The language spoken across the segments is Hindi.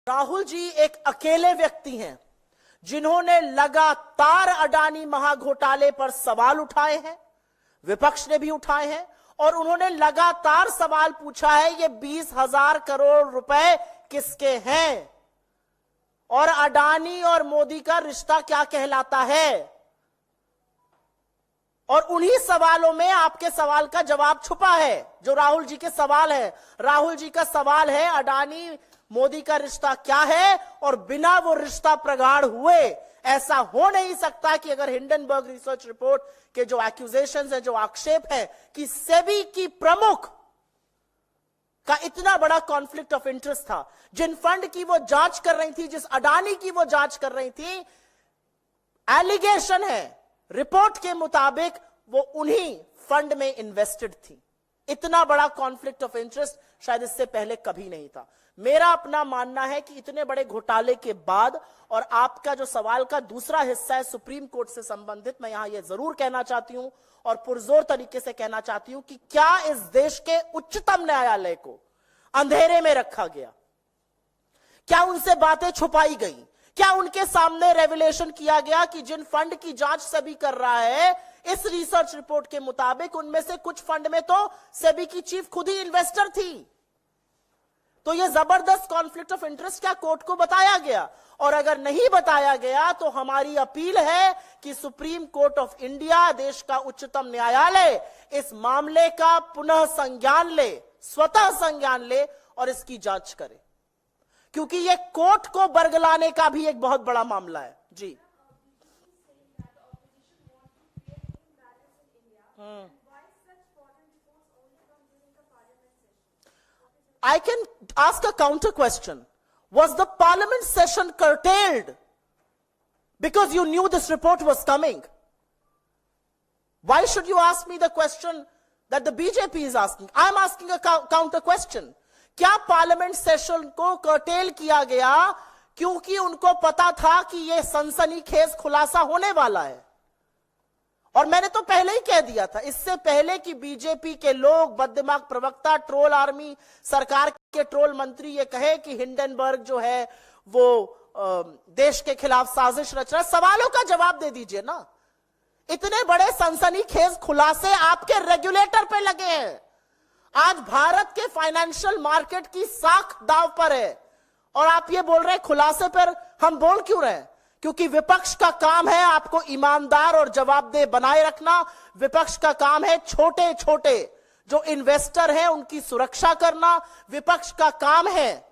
राहुल जी एक अकेले व्यक्ति हैं जिन्होंने लगातार अडानी महाघोटाले पर सवाल उठाए हैं, विपक्ष ने भी उठाए हैं और उन्होंने लगातार सवाल पूछा है ये 20,000 करोड़ रुपए किसके हैं और अडानी और मोदी का रिश्ता क्या कहलाता है। और उन्हीं सवालों में आपके सवाल का जवाब छुपा है जो राहुल जी के सवाल है। राहुल जी का सवाल है अडानी मोदी का रिश्ता क्या है और बिना वो रिश्ता प्रगाढ़ हुए ऐसा हो नहीं सकता कि अगर हिंडनबर्ग रिसर्च रिपोर्ट के जो एक्यूजेशंस है, जो आक्षेप है कि सेबी की प्रमुख का इतना बड़ा कॉन्फ्लिक्ट ऑफ इंटरेस्ट था, जिन फंड की वो जांच कर रही थी, जिस अडानी की वो जांच कर रही थी, एलिगेशन है रिपोर्ट के मुताबिक वो उन्हीं फंड में इन्वेस्टेड थी। इतना बड़ा कॉन्फ्लिक्ट ऑफ इंटरेस्ट शायद इससे पहले कभी नहीं था। मेरा अपना मानना है कि इतने बड़े घोटाले के बाद, और आपका जो सवाल का दूसरा हिस्सा है सुप्रीम कोर्ट से संबंधित, मैं यहां यह जरूर कहना चाहती हूं और पुरजोर तरीके से कहना चाहती हूं कि क्या इस देश के उच्चतम न्यायालय को अंधेरे में रखा गया? क्या उनसे बातें छुपाई गई? क्या उनके सामने रेवलेशन किया गया कि जिन फंड की जांच सेबी कर रहा है, इस रिसर्च रिपोर्ट के मुताबिक उनमें से कुछ फंड में तो सेबी की चीफ खुद ही इन्वेस्टर थी? तो यह जबरदस्त कॉन्फ्लिक्ट ऑफ इंटरेस्ट क्या कोर्ट को बताया गया? और अगर नहीं बताया गया तो हमारी अपील है कि सुप्रीम कोर्ट ऑफ इंडिया, देश का उच्चतम न्यायालय, इस मामले का पुनः संज्ञान ले, स्वतः संज्ञान ले और इसकी जांच करे, क्योंकि यह कोर्ट को बरगलाने का भी एक बहुत बड़ा मामला है। जी I can ask a counter question. Was the parliament session curtailed because you knew this report was coming? Why should you ask me the question that the BJP is asking? I am asking a counter question. क्या पार्लियामेंट सेशन को कर्टेल किया गया क्योंकि उनको पता था कि यह सनसनीखेज खुलासा होने वाला है? और मैंने तो पहले ही कह दिया था, इससे पहले कि बीजेपी के लोग, बददिमाग प्रवक्ता, ट्रोल आर्मी, सरकार के ट्रोल मंत्री ये कहे कि हिंडनबर्ग जो है वो देश के खिलाफ साजिश रच रहा है, सवालों का जवाब दे दीजिए ना। इतने बड़े सनसनीखेज खुलासे आपके रेगुलेटर पे लगे हैं। आज भारत के फाइनेंशियल मार्केट की साख दांव पर है और आप ये बोल रहे हैं खुलासे पर हम बोल क्यों रहे हैं? क्योंकि विपक्ष का काम है आपको ईमानदार और जवाबदेह बनाए रखना। विपक्ष का काम है छोटे छोटे जो इन्वेस्टर हैं उनकी सुरक्षा करना। विपक्ष का काम है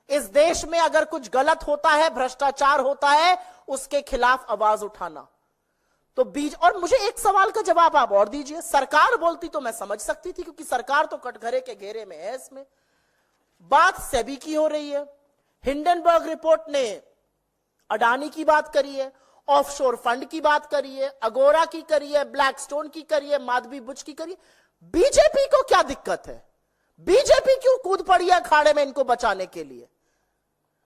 इस देश में अगर कुछ गलत होता है, भ्रष्टाचार होता है, उसके खिलाफ आवाज उठाना। तो और मुझे एक सवाल का जवाब आप और दीजिए। सरकार बोलती तो मैं समझ सकती थी क्योंकि सरकार तो कटघरे के घेरे में है। इसमें बात सेबी की हो रही है। हिंडनबर्ग रिपोर्ट ने अडानी की बात करी है, ऑफशोर फंड की बात करी है, अगोरा की करी है, ब्लैकस्टोन की करी है, माधवी बुच की करी है। बीजेपी को क्या दिक्कत है? बीजेपी क्यों कूद पड़ी है अखाड़े में इनको बचाने के लिए?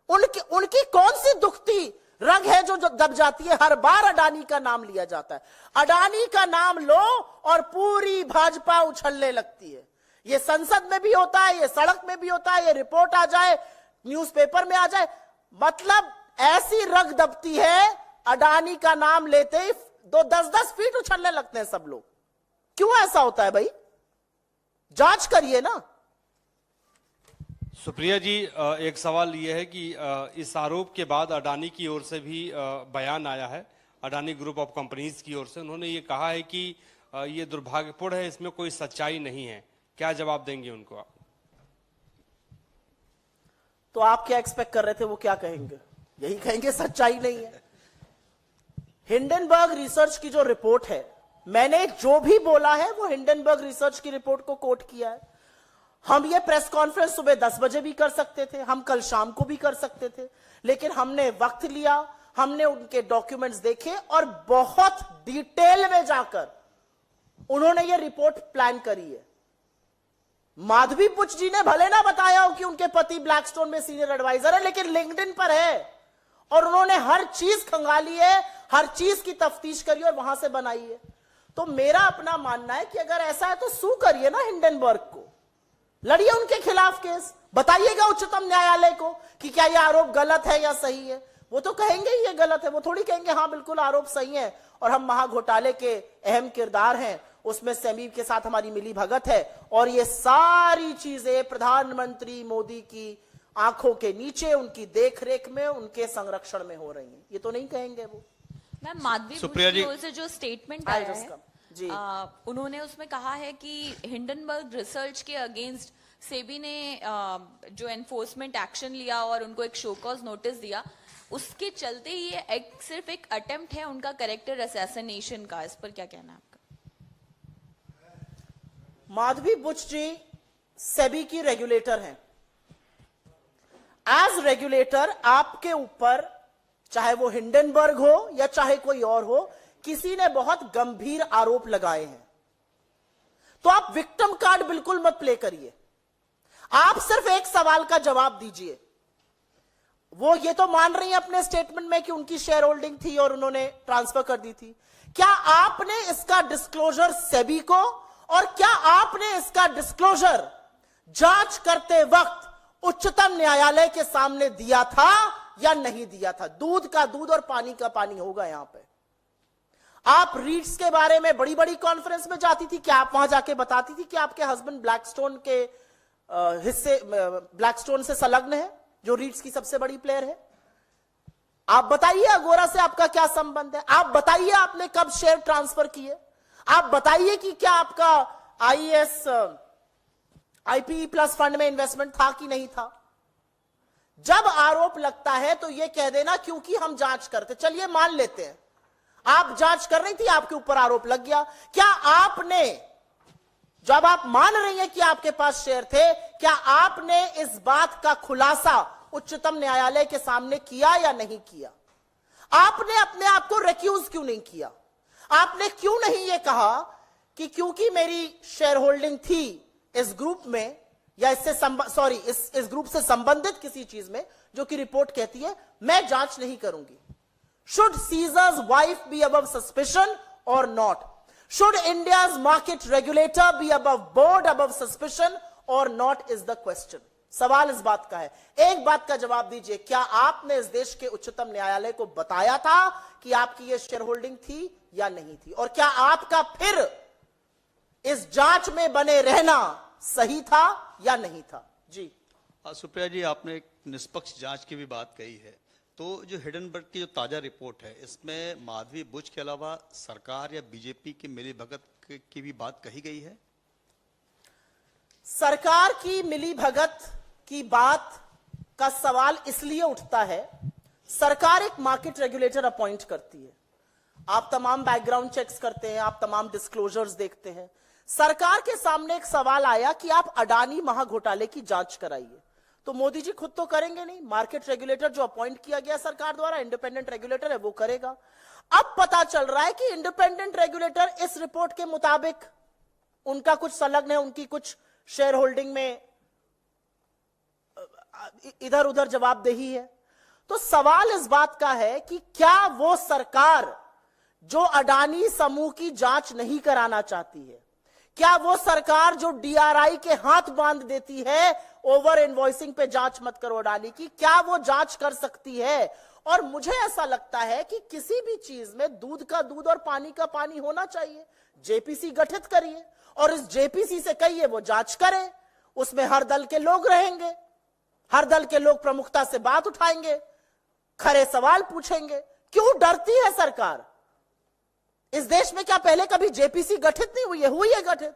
उनकी कौन सी दुखती रग है जो दब जाती है? हर बार अडानी का नाम लिया जाता है। अडानी का नाम लो और पूरी भाजपा उछलने लगती है। यह संसद में भी होता है, यह सड़क में भी होता है, यह रिपोर्ट आ जाए, न्यूज़पेपर में आ जाए, मतलब ऐसी रग दबती है, अडानी का नाम लेते ही 10-10 फीट उछलने लगते हैं सब लोग। क्यों ऐसा होता है भाई? जांच करिए ना। सुप्रिया जी, एक सवाल यह है कि इस आरोप के बाद अडानी की ओर से भी बयान आया है, अडानी ग्रुप ऑफ कंपनीज की ओर से। उन्होंने ये कहा है कि ये दुर्भाग्यपूर्ण है, इसमें कोई सच्चाई नहीं है। क्या जवाब देंगे उनको आप? तो आप क्या एक्सपेक्ट कर रहे थे वो क्या कहेंगे? यही कहेंगे सच्चाई नहीं है। हिंडनबर्ग रिसर्च की जो रिपोर्ट है, मैंने जो भी बोला है वो हिंडनबर्ग रिसर्च की रिपोर्ट को कोट किया है। हम ये प्रेस कॉन्फ्रेंस सुबह 10 बजे भी कर सकते थे, हम कल शाम को भी कर सकते थे, लेकिन हमने वक्त लिया, हमने उनके डॉक्यूमेंट्स देखे और बहुत डिटेल में जाकर उन्होंने ये रिपोर्ट प्लान करी है। माधवी पुच जी ने भले ना बताया हो कि उनके पति ब्लैकस्टोन में सीनियर एडवाइजर है, लेकिन लिंक्डइन पर है और उन्होंने हर चीज खंगाली है, हर चीज की तफ्तीश करी और वहां से बनाई है। तो मेरा अपना मानना है कि अगर ऐसा है तो सू करिए ना हिंडनबर्ग को। लड़िए उनके खिलाफ केस, बताइएगा उच्चतम न्यायालय को कि क्या यह आरोप गलत है या सही है। वो तो कहेंगे ही ये गलत है, वो थोड़ी कहेंगे हाँ बिल्कुल आरोप सही है और हम महाघोटाले के अहम किरदार हैं, उसमें सेमी के साथ हमारी मिली भगत है और ये सारी चीजें प्रधानमंत्री मोदी की आंखों के नीचे, उनकी देखरेख में, उनके संरक्षण में हो रही है। ये तो नहीं कहेंगे वो। मैम, माधवी सुप्रिया जी, से जो स्टेटमेंट आया है जी, उन्होंने उसमें कहा है कि हिंडनबर्ग रिसर्च के अगेंस्ट सेबी ने जो एनफोर्समेंट एक्शन लिया और उनको एक शो कॉज नोटिस दिया, उसके चलते ये सिर्फ एक अटेम्प्ट है उनका कैरेक्टर असैसिनेशन का। इस पर क्या कहना है आपका? माधवी बुच जी सेबी की रेगुलेटर हैं। एज रेगुलेटर आपके ऊपर, चाहे वो हिंडनबर्ग हो या चाहे कोई और हो, किसी ने बहुत गंभीर आरोप लगाए हैं, तो आप विक्टिम कार्ड बिल्कुल मत प्ले करिए। आप सिर्फ एक सवाल का जवाब दीजिए। वो ये तो मान रही हैं अपने स्टेटमेंट में कि उनकी शेयर होल्डिंग थी और उन्होंने ट्रांसफर कर दी थी। क्या आपने इसका डिस्क्लोजर सेबी को और क्या आपने इसका डिस्क्लोजर जांच करते वक्त उच्चतम न्यायालय के सामने दिया था या नहीं दिया था? दूध का दूध और पानी का पानी होगा यहां पे। आप रीट्स के बारे में बड़ी बड़ी कॉन्फ्रेंस में जाती थी, क्या आप वहां जाके बताती थी कि आपके हस्बैंड ब्लैकस्टोन के हिस्से, ब्लैकस्टोन से संलग्न है, जो रीट्स की सबसे बड़ी प्लेयर है? आप बताइए अगोरा से आपका क्या संबंध है? आप बताइए आपने कब शेयर ट्रांसफर किए? आप बताइए कि क्या आपका आईएएस आईपीई प्लस फंड में इन्वेस्टमेंट था कि नहीं था? जब आरोप लगता है तो यह कह देना क्योंकि हम जांच करते। चलिए मान लेते हैं आप जांच कर रही थी, आपके ऊपर आरोप लग गया। क्या आपने, जब आप मान रही हैं कि आपके पास शेयर थे, क्या आपने इस बात का खुलासा उच्चतम न्यायालय के सामने किया या नहीं किया? आपने अपने आप को रिक्यूज क्यों नहीं किया? आपने क्यों नहीं यह कहा कि क्योंकि मेरी शेयर होल्डिंग थी इस ग्रुप में या इस ग्रुप से संबंधित किसी चीज में जो कि रिपोर्ट कहती है, मैं जांच नहीं करूंगी। Should Caesar's wife be above suspicion or not? Should India's market regulator be above board, above suspicion or not is the question. सवाल इस बात का है। एक बात का जवाब दीजिए, क्या आपने इस देश के उच्चतम न्यायालय को बताया था कि आपकी ये शेयर होल्डिंग थी या नहीं थी? और क्या आपका फिर इस जांच में बने रहना सही था या नहीं था? जी सुप्रिया जी, आपने एक निष्पक्ष जांच की भी बात कही है, तो जो हिडनबर्ग की जो ताजा रिपोर्ट है, इसमें माधवी बुच के अलावा सरकार या बीजेपी की मिलीभगत की भी बात कही गई है? सरकार की मिलीभगत की बात का सवाल इसलिए उठता है, सरकार एक मार्केट रेगुलेटर अपॉइंट करती है, आप तमाम बैकग्राउंड चेक्स करते हैं, आप तमाम डिस्क्लोजर्स देखते हैं। सरकार के सामने एक सवाल आया कि आप अडानी महाघोटाले की जांच कराइए, तो मोदी जी खुद तो करेंगे नहीं, मार्केट रेगुलेटर जो अपॉइंट किया गया सरकार द्वारा, इंडिपेंडेंट रेगुलेटर है, वो करेगा। अब पता चल रहा है कि इंडिपेंडेंट रेगुलेटर इस रिपोर्ट के मुताबिक उनका कुछ संलग्न है, उनकी कुछ शेयर होल्डिंग में इधर उधर जवाबदेही है। तो सवाल इस बात का है कि क्या वो सरकार जो अडानी समूह की जांच नहीं कराना चाहती है, क्या वो सरकार जो डीआरआई के हाथ बांध देती है ओवर इनवॉइसिंग पे जांच मत करो अडानी की, क्या वो जांच कर सकती है? और मुझे ऐसा लगता है कि किसी भी चीज में दूध का दूध और पानी का पानी होना चाहिए। जेपीसी गठित करिए और इस जेपीसी से कहिए वो जांच करे, उसमें हर दल के लोग रहेंगे, हर दल के लोग प्रमुखता से बात उठाएंगे, खरे सवाल पूछेंगे। क्यों डरती है सरकार? इस देश में क्या पहले कभी जेपीसी गठित नहीं हुई है? हुई है गठित,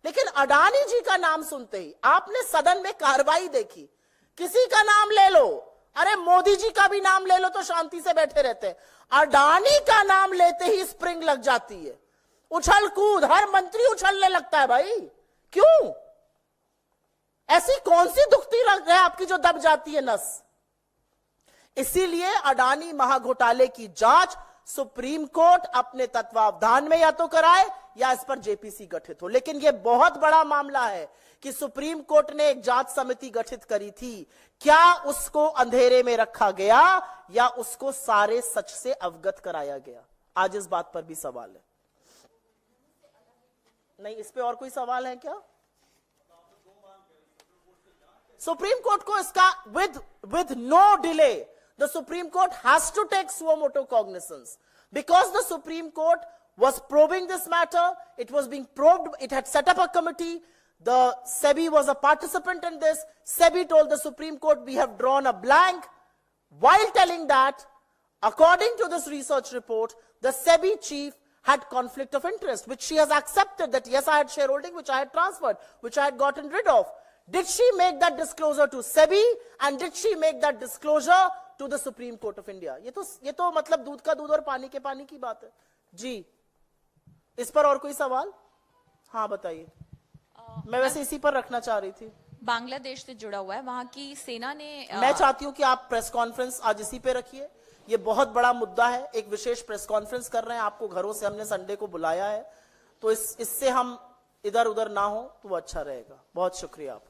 लेकिन अडानी जी का नाम सुनते ही आपने सदन में कार्रवाई देखी, किसी का नाम ले लो, अरे मोदी जी का भी नाम ले लो तो शांति से बैठे रहते हैं, अडानी का नाम लेते ही स्प्रिंग लग जाती है, उछल कूद, हर मंत्री उछलने लगता है। भाई क्यों? ऐसी कौन सी दुखती लग है आपकी जो दब जाती है नस? इसीलिए अडानी महाघोटाले की जांच सुप्रीम कोर्ट अपने तत्वावधान में या तो कराए या इस पर जेपीसी गठित हो। लेकिन यह बहुत बड़ा मामला है कि सुप्रीम कोर्ट ने एक जांच समिति गठित करी थी, क्या उसको अंधेरे में रखा गया या उसको सारे सच से अवगत कराया गया? आज इस बात पर भी सवाल है। नहीं, इस पे और कोई सवाल है क्या? सुप्रीम कोर्ट को इसका with no delay, the Supreme Court has to take suo motu cognizance, because the Supreme Court was probing this matter. It was being probed. It had set up a committee. The SEBI was a participant in this. SEBI told the Supreme Court, we have drawn a blank, while telling that, according to this research report, the SEBI chief had conflict of interest, which she has accepted, that yes, I had shareholding, which I had transferred, which I had gotten rid of. Did she make that disclosure to SEBI, and did she make that disclosure to the Supreme Court of India? ये तो मतलब दूध का दूध और पानी के पानी की बात है जी। इस पर और कोई सवाल? हाँ बताइए। मैं वैसे इसी पर रखना चाह रही थी। बांग्लादेश से जुड़ा हुआ है, वहां की सेना ने मैं चाहती हूं कि आप प्रेस कॉन्फ्रेंस आज इसी पे रखिए। ये बहुत बड़ा मुद्दा है, एक विशेष प्रेस कॉन्फ्रेंस कर रहे हैं, आपको घरों से हमने संडे को बुलाया है, तो इससे हम इधर उधर ना हो तो अच्छा रहेगा। बहुत शुक्रिया आपका।